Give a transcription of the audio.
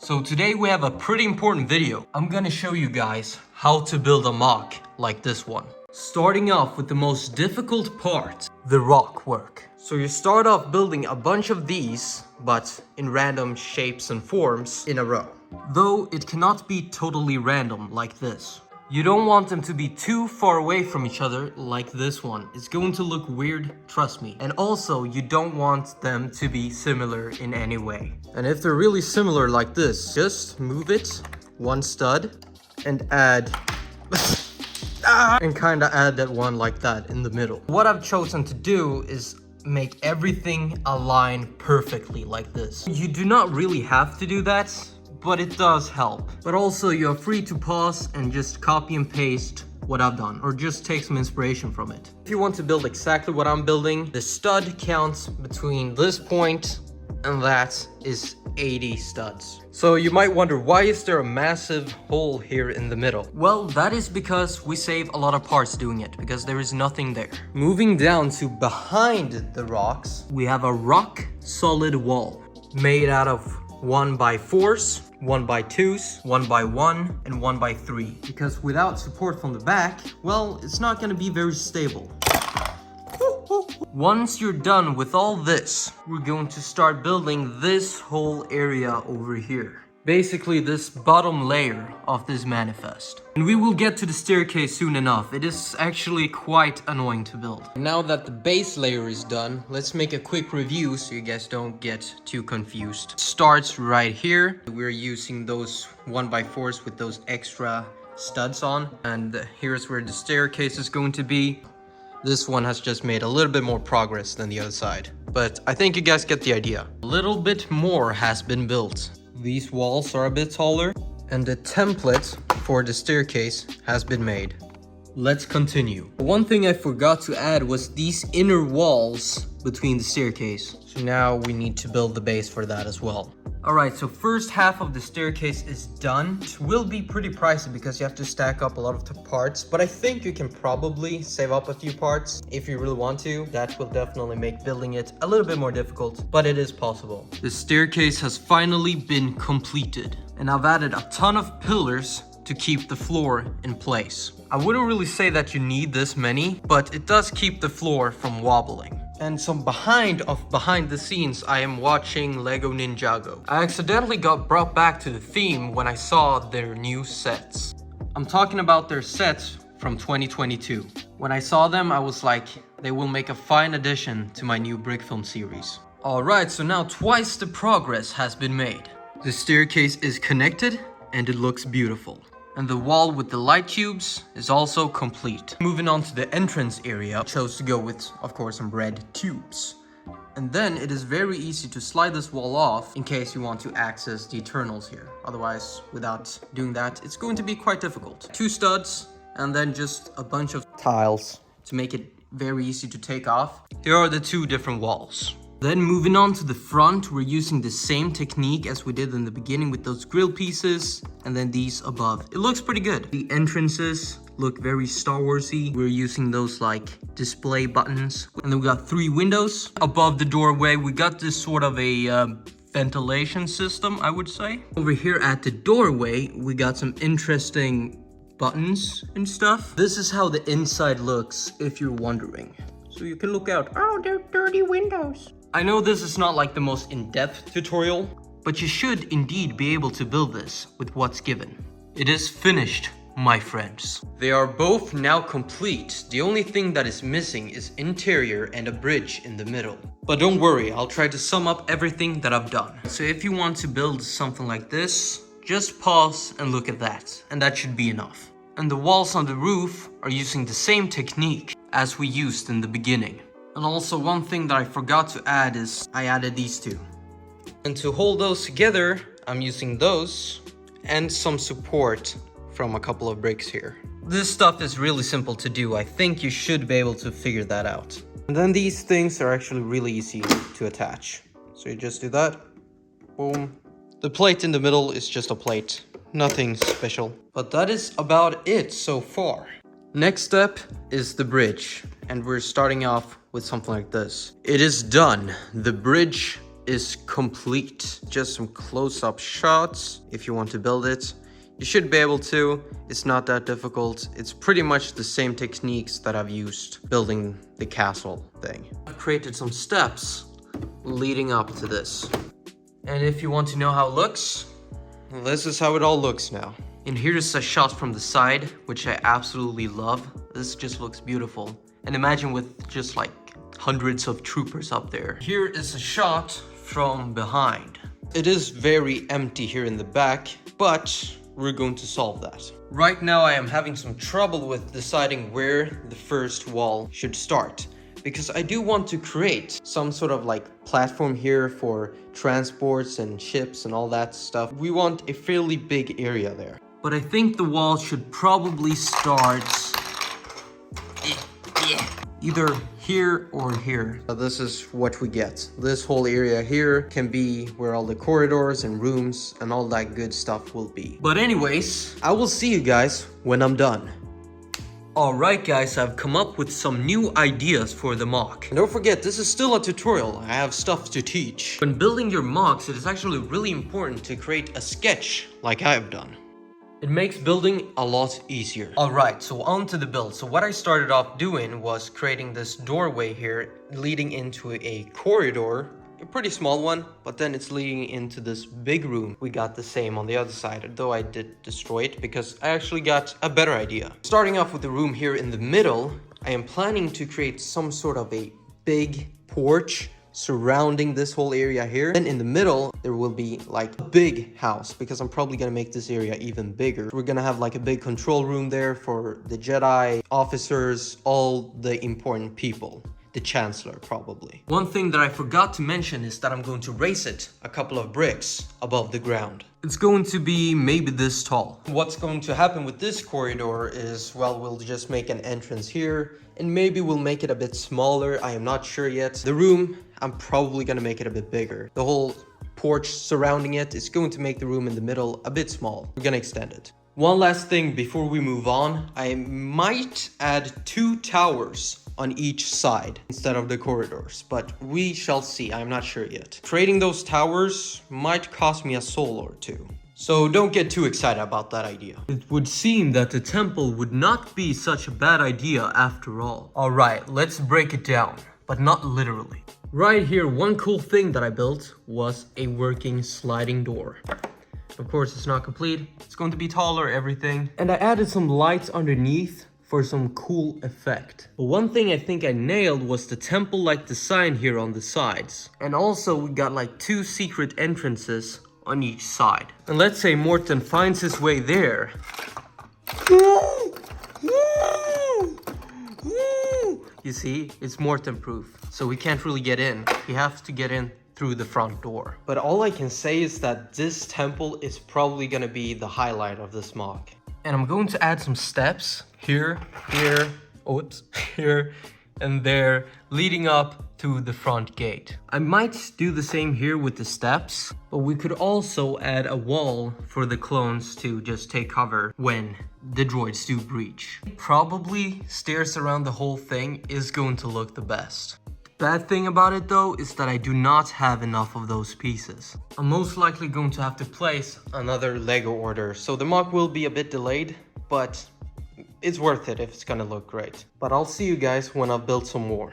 So today we have a pretty important video. I'm gonna show you guys how to build a mock like this one. Starting off with the most difficult part, the rock work. So you start off building a bunch of these, but in random shapes and forms in a row. Though it cannot be totally random like this. You don't want them to be too far away from each other like this one. It's going to look weird, trust me. And also, you don't want them to be similar in any way. And if they're really similar like this, just move it one stud and add and kind of add that one like that in the middle. What I've chosen to do is make everything align perfectly like this. You do not really have to do that, but it does help. But also you're free to pause and just copy and paste what I've done, or just take some inspiration from it. If you want to build exactly what I'm building, the stud count between this point and that is 80 studs. So you might wonder, why is there a massive hole here in the middle? Well, that is because we save a lot of parts doing it, because there is nothing there. Moving down to behind the rocks, we have a rock solid wall made out of 1x4s, 1x2s, 1x1, and 1x3. Because without support from the back, well, it's not gonna be very stable. Once you're done with all this, we're going to start building this whole area over here. Basically this bottom layer of this manifest. And we will get to the staircase soon enough. It is actually quite annoying to build. Now that the base layer is done, let's make a quick review so you guys don't get too confused. It starts right here. We're using those 1x4s with those extra studs on. And here's where the staircase is going to be. This one has just made a little bit more progress than the other side. But I think you guys get the idea. A little bit more has been built. These walls are a bit taller, and the template for the staircase has been made. Let's continue. One thing I forgot to add was these inner walls between the staircase. So now we need to build the base for that as well. Alright, so first half of the staircase is done. It will be pretty pricey because you have to stack up a lot of the parts, but I think you can probably save up a few parts if you really want to. That will definitely make building it a little bit more difficult, but it is possible. The staircase has finally been completed, and I've added a ton of pillars to keep the floor in place. I wouldn't really say that you need this many, but it does keep the floor from wobbling. And some behind the scenes, I am watching Lego Ninjago. I accidentally got brought back to the theme when I saw their new sets. I'm talking about their sets from 2022. When I saw them, I was like, they will make a fine addition to my new brick film series. Alright, so now twice the progress has been made. The staircase is connected and it looks beautiful. And the wall with the light tubes is also complete. Moving on to the entrance area, I chose to go with, of course, some red tubes. And then it is very easy to slide this wall off in case you want to access the Eternals here. Otherwise, without doing that, it's going to be quite difficult. 2 studs and then just a bunch of tiles to make it very easy to take off. Here are the 2 different walls. Then moving on to the front, we're using the same technique as we did in the beginning with those grill pieces and then these above. It looks pretty good. The entrances look very Star Warsy. We're using those like display buttons. And then we got 3 windows. Above the doorway, we got this sort of a ventilation system, I would say. Over here at the doorway, we got some interesting buttons and stuff. This is how the inside looks, if you're wondering. So you can look out. Oh, they're dirty windows. I know this is not like the most in-depth tutorial, but you should indeed be able to build this with what's given. It is finished, my friends. They are both now complete. The only thing that is missing is interior and a bridge in the middle. But don't worry, I'll try to sum up everything that I've done. So if you want to build something like this, just pause and look at that, and that should be enough. And the walls on the roof are using the same technique as we used in the beginning. And also one thing that I forgot to add is I added these 2. And to hold those together, I'm using those and some support from a couple of bricks here. This stuff is really simple to do. I think you should be able to figure that out. And then these things are actually really easy to attach. So you just do that. Boom. The plate in the middle is just a plate. Nothing special. But that is about it so far. Next step is the bridge. And we're starting off with something like this. It is done. The bridge is complete. Just some close-up shots if you want to build it. You should be able to. It's not that difficult. It's pretty much the same techniques that I've used building the castle thing. I've created some steps leading up to this. And if you want to know how it looks, this is how it all looks now. And here's a shot from the side, which I absolutely love. This just looks beautiful. And imagine with just like hundreds of troopers up there. Here is a shot from behind. It is very empty here in the back, but we're going to solve that. Right now I am having some trouble with deciding where the first wall should start, because I do want to create some sort of like platform here for transports and ships and all that stuff. We want a fairly big area there. But I think the wall should probably start either here or here. This is what we get. This whole area here can be where all the corridors and rooms and all that good stuff will be. But anyways, I will see you guys when I'm done. Alright guys, I've come up with some new ideas for the mock. And don't forget, this is still a tutorial. I have stuff to teach. When building your mocks, it is actually really important to create a sketch like I've done. It makes building a lot easier. Alright, so on to the build. So what I started off doing was creating this doorway here leading into a corridor. A pretty small one, but then it's leading into this big room. We got the same on the other side, though I did destroy it because I actually got a better idea. Starting off with the room here in the middle, I am planning to create some sort of a big porch surrounding this whole area here. Then in the middle, there will be like a big house because I'm probably gonna make this area even bigger. We're gonna have like a big control room there for the Jedi, officers, all the important people. The Chancellor, probably. One thing that I forgot to mention is that I'm going to raise it a couple of bricks above the ground. It's going to be maybe this tall. What's going to happen with this corridor is, well, we'll just make an entrance here and maybe we'll make it a bit smaller. I am not sure yet. The room, I'm probably gonna make it a bit bigger. The whole porch surrounding it is going to make the room in the middle a bit small. We're gonna extend it. One last thing before we move on, I might add 2 towers on each side instead of the corridors, but we shall see. I'm not sure yet. Creating those towers might cost me a soul or 2. So don't get too excited about that idea. It would seem that the temple would not be such a bad idea after all. Alright, let's break it down, but not literally. Right here, one cool thing that I built was a working sliding door. Of course, it's not complete. It's going to be taller, everything. And I added some lights underneath for some cool effect. But one thing I think I nailed was the temple-like design here on the sides. And also we got like 2 secret entrances on each side. And let's say Morten finds his way there. You see, it's Morten proof. So we can't really get in. He has to get in through the front door. But all I can say is that this temple is probably gonna be the highlight of this mock. And I'm going to add some steps here, here, here, and there, leading up to the front gate. I might do the same here with the steps, but we could also add a wall for the clones to just take cover when the droids do breach. Probably stairs around the whole thing is going to look the best. Bad thing about it though is that I do not have enough of those pieces. I'm most likely going to have to place another Lego order, so the mock will be a bit delayed, but it's worth it if it's gonna look great. But I'll see you guys when I've built some more.